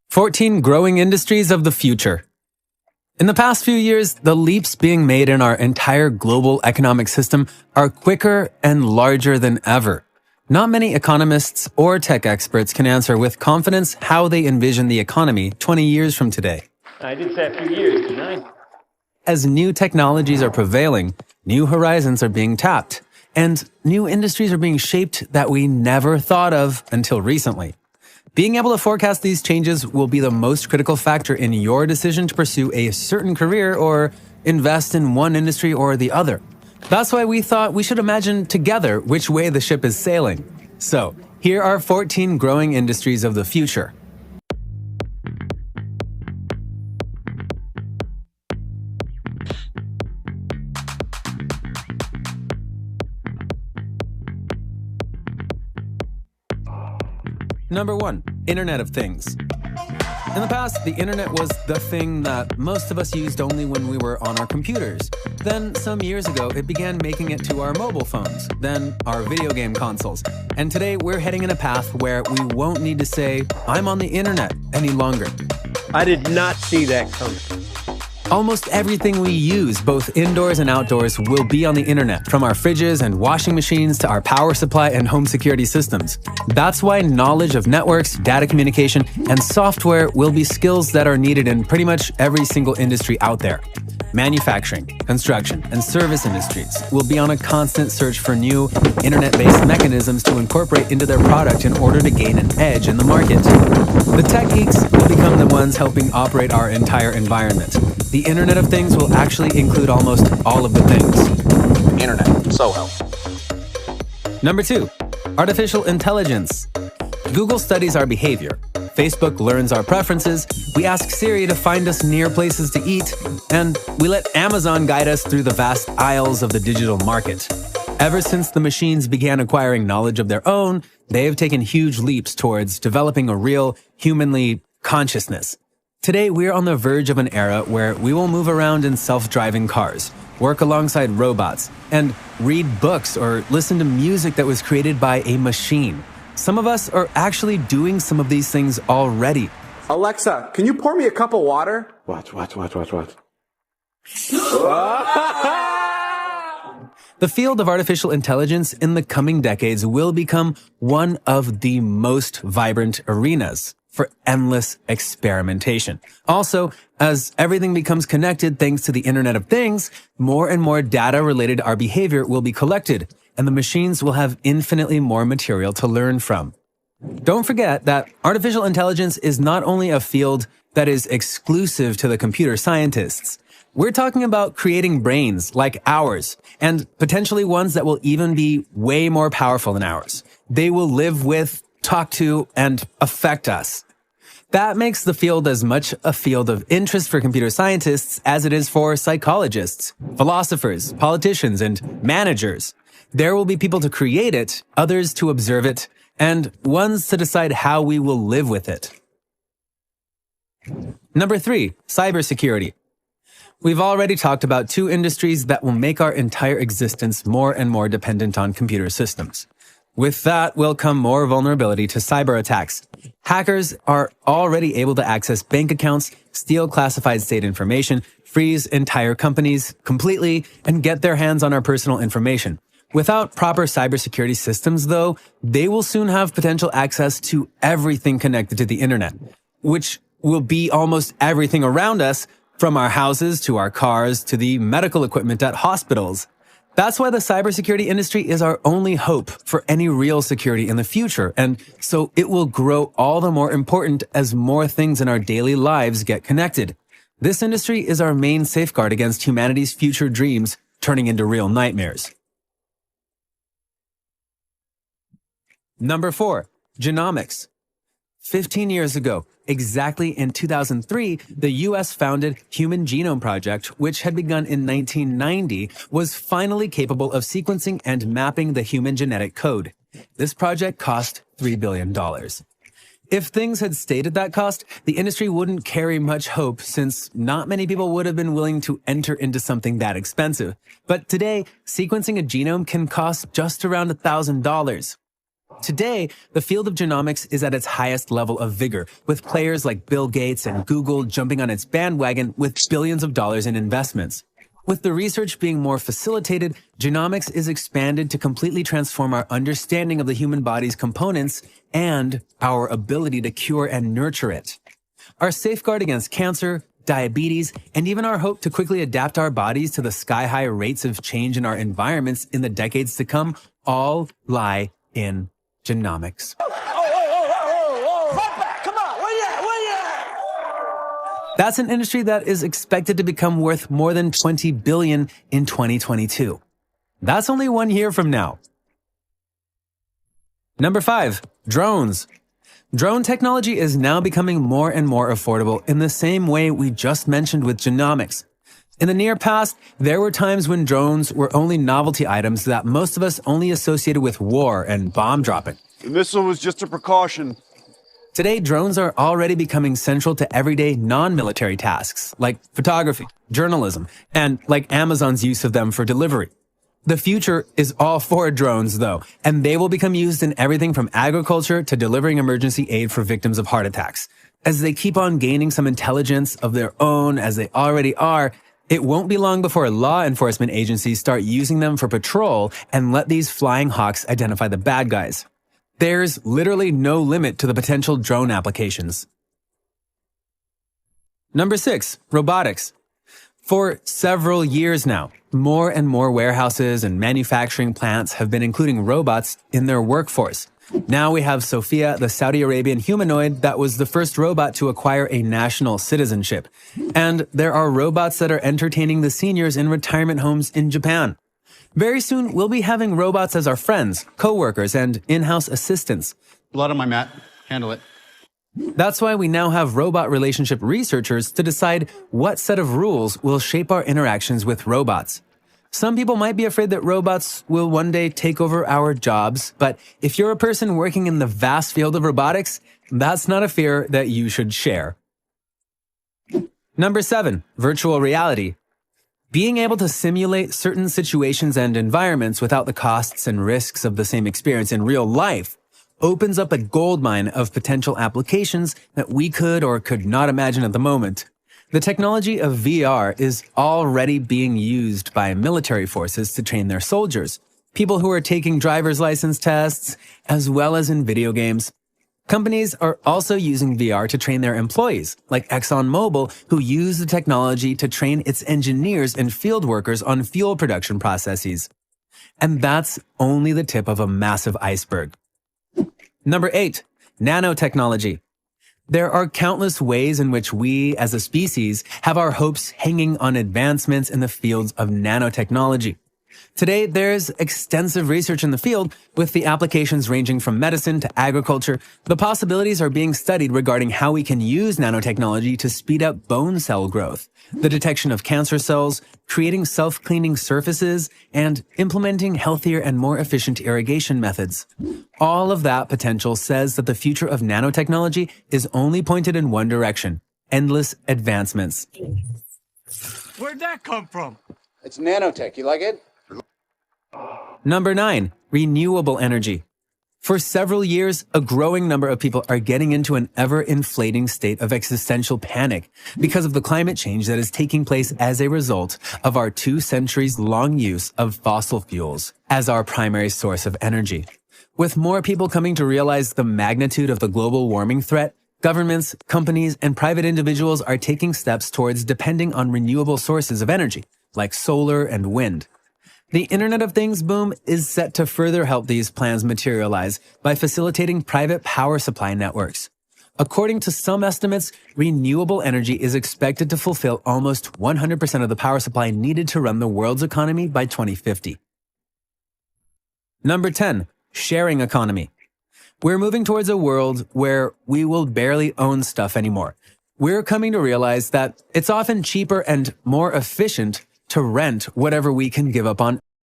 14 growing industries of the future. In the past few years, the leaps being made in our entire global economic system are quicker and larger than ever. Not many economists or tech experts can answer with confidence how they envision the economy 20 years from today. I did say a few years, didn't I? As new technologies are prevailing, new horizons are being tapped, and new industries are being shaped that we never thought of until recently. Being able to forecast these changes will be the most critical factor in your decision to pursue a certain career or invest in one industry or the other. That's why we thought we should imagine together which way the ship is sailing. So, here are 14 growing industries of the future. Number 1. Internet of Things. In the past, the internet was the thing that most of us used only when we were on our computers. Then, some years ago, it began making it to our mobile phones, then our video game consoles. And today, we're heading in a path where we won't need to say, "I'm on the internet," any longer. I did not see that coming. Almost everything we use, both indoors and outdoors, will be on the internet, from our fridges and washing machines to our power supply and home security systems. That's why knowledge of networks, data communication, and software will be skills that are needed in pretty much every single industry out there. Manufacturing, construction, and service industries will be on a constant search for new internet-based mechanisms to incorporate into their product in order to gain an edge in the market. The tech geeks will become the ones helping operate our entire environment. The Internet of Things will actually include almost all of the things. Internet, so helpful. Number 2, artificial intelligence. Google studies our behavior. Facebook learns our preferences. We ask Siri to find us near places to eat. And we let Amazon guide us through the vast aisles of the digital market. Ever since the machines began acquiring knowledge of their own, they have taken huge leaps towards developing a real, humanly consciousness. Today, we're on the verge of an era where we will move around in self-driving cars, work alongside robots, and read books or listen to music that was created by a machine. Some of us are actually doing some of these things already. Alexa, can you pour me a cup of water? What? The field of artificial intelligence in the coming decades will become one of the most vibrant arenas for endless experimentation. Also, as everything becomes connected thanks to the Internet of Things, more and more data related to our behavior will be collected, and the machines will have infinitely more material to learn from. Don't forget that artificial intelligence is not only a field that is exclusive to the computer scientists. We're talking about creating brains like ours, and potentially ones that will even be way more powerful than ours. They will live with, talk to, and affect us. That makes the field as much a field of interest for computer scientists as it is for psychologists, philosophers, politicians, and managers. There will be people to create it, others to observe it, and ones to decide how we will live with it. Number 3, cybersecurity. We've already talked about 2 industries that will make our entire existence more and more dependent on computer systems. With that will come more vulnerability to cyber attacks. Hackers are already able to access bank accounts, steal classified state information, freeze entire companies completely, and get their hands on our personal information. Without proper cybersecurity systems, though, they will soon have potential access to everything connected to the internet, which will be almost everything around us, from our houses to our cars to the medical equipment at hospitals. That's why the cybersecurity industry is our only hope for any real security in the future, and so it will grow all the more important as more things in our daily lives get connected. This industry is our main safeguard against humanity's future dreams turning into real nightmares. Number 4, genomics. 15 years ago, exactly in 2003, the US-founded Human Genome Project, which had begun in 1990, was finally capable of sequencing and mapping the human genetic code. This project cost $3 billion. If things had stayed at that cost, the industry wouldn't carry much hope, since not many people would have been willing to enter into something that expensive. But today, sequencing a genome can cost just around $1,000. Today, the field of genomics is at its highest level of vigor, with players like Bill Gates and Google jumping on its bandwagon with billions of dollars in investments. With the research being more facilitated, genomics is expanded to completely transform our understanding of the human body's components and our ability to cure and nurture it. Our safeguard against cancer, diabetes, and even our hope to quickly adapt our bodies to the sky-high rates of change in our environments in the decades to come all lie in genomics. That's an industry that is expected to become worth more than $20 billion in 2022. That's only 1 year from now. Number 5, drones. Drone technology is now becoming more and more affordable in the same way we just mentioned with genomics. In the near past, there were times when drones were only novelty items that most of us only associated with war and bomb dropping. The missile was just a precaution. Today, drones are already becoming central to everyday non-military tasks, like photography, journalism, and like Amazon's use of them for delivery. The future is all for drones, though, and they will become used in everything from agriculture to delivering emergency aid for victims of heart attacks. As they keep on gaining some intelligence of their own, as they already are, it won't be long before law enforcement agencies start using them for patrol and let these flying hawks identify the bad guys. There's literally no limit to the potential drone applications. Number 6, robotics. For several years now, more and more warehouses and manufacturing plants have been including robots in their workforce. Now we have Sophia, the Saudi Arabian humanoid that was the first robot to acquire a national citizenship. And there are robots that are entertaining the seniors in retirement homes in Japan. Very soon, we'll be having robots as our friends, co-workers, and in-house assistants. Blood on my mat. Handle it. That's why we now have robot relationship researchers to decide what set of rules will shape our interactions with robots. Some people might be afraid that robots will one day take over our jobs, but if you're a person working in the vast field of robotics, that's not a fear that you should share. Number 7, virtual reality. Being able to simulate certain situations and environments without the costs and risks of the same experience in real life opens up a goldmine of potential applications that we could or could not imagine at the moment. The technology of VR is already being used by military forces to train their soldiers, people who are taking driver's license tests, as well as in video games. Companies are also using VR to train their employees, like ExxonMobil, who use the technology to train its engineers and field workers on fuel production processes. And that's only the tip of a massive iceberg. Number 8, nanotechnology. There are countless ways in which we, as a species, have our hopes hanging on advancements in the fields of nanotechnology. Today, there's extensive research in the field, with the applications ranging from medicine to agriculture. The possibilities are being studied regarding how we can use nanotechnology to speed up bone cell growth, the detection of cancer cells, creating self-cleaning surfaces, and implementing healthier and more efficient irrigation methods. All of that potential says that the future of nanotechnology is only pointed in one direction: endless advancements. Where'd that come from? It's nanotech. You like it? Number 9, renewable energy. For several years, a growing number of people are getting into an ever-inflating state of existential panic because of the climate change that is taking place as a result of our 2 centuries-long use of fossil fuels as our primary source of energy. With more people coming to realize the magnitude of the global warming threat, governments, companies, and private individuals are taking steps towards depending on renewable sources of energy, like solar and wind. The Internet of Things boom is set to further help these plans materialize by facilitating private power supply networks. According to some estimates, renewable energy is expected to fulfill almost 100% of the power supply needed to run the world's economy by 2050. Number 10, sharing economy. We're moving towards a world where we will barely own stuff anymore. We're coming to realize that it's often cheaper and more efficient to rent whatever we can give up on